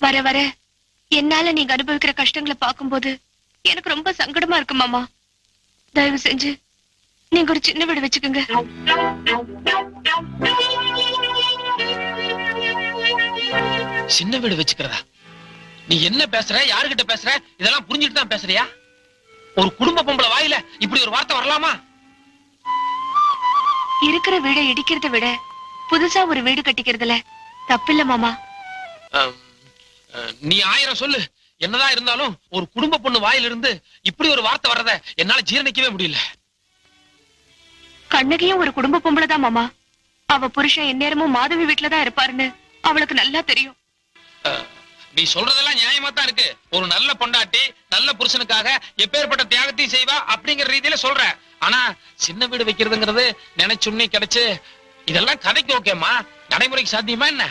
வர வர என்னால நீங்க அனுபவிக்கிற கஷ்டங்களை பார்க்கும்போது எனக்கு ரொம்ப சங்கடமா இருக்கு மாமா. தயவு செஞ்சு நீங்க ஒரு சின்ன வீடு வச்சுக்கோங்க. சின்ன வீடு வச்சுக்கிறதா? நீ என்ன பேசுற, யாருகிட்ட பேசுற, இதெல்லாம் புரிஞ்சுட்டு தான் பேசுறியா? ஒரு குடும்ப பொம்பளை வாயில இப்படி ஒரு வார்த்தை வரலாமா? இருக்கிற வீடை இடிக்கிறத விட புதுசா ஒரு வீடு கட்டிக்கிறதுல தப்பில்ல மாமா. நீ 1000 சொல்லு. என்னதான் இருந்தாலும் ஒரு குடும்ப பொண்ணு வாயிலிருந்து இப்படி ஒரு வார்த்தை வர்றத என்னால ஜீரணிக்கவே முடியல. கண்ணகியும் ஒரு குடும்ப பொம்பளை தான் மாமா. அவ புருஷன் எந்நேரமும் மாதவி வீட்டுலதான் இருப்பாருன்னு அவளுக்கு நல்லா தெரியும். நீ சொல்றதெல்லாம் நியாயமா தான் இருக்கு. ஒரு நல்ல பொண்டாட்டி நல்ல புருஷனுக்காக எப்பேற்பட்ட தியாகத்தையும் செய்வா அப்படிங்கிற ரீதியில சொல்ற. ஆனா சின்ன வீடு வைக்கிறதுங்கிறது நினைச்சுன்னே கிடைச்சு இதெல்லாம் கதைக்கு ஓகேமா, நடைமுறைக்கு சாத்தியமா என்ன?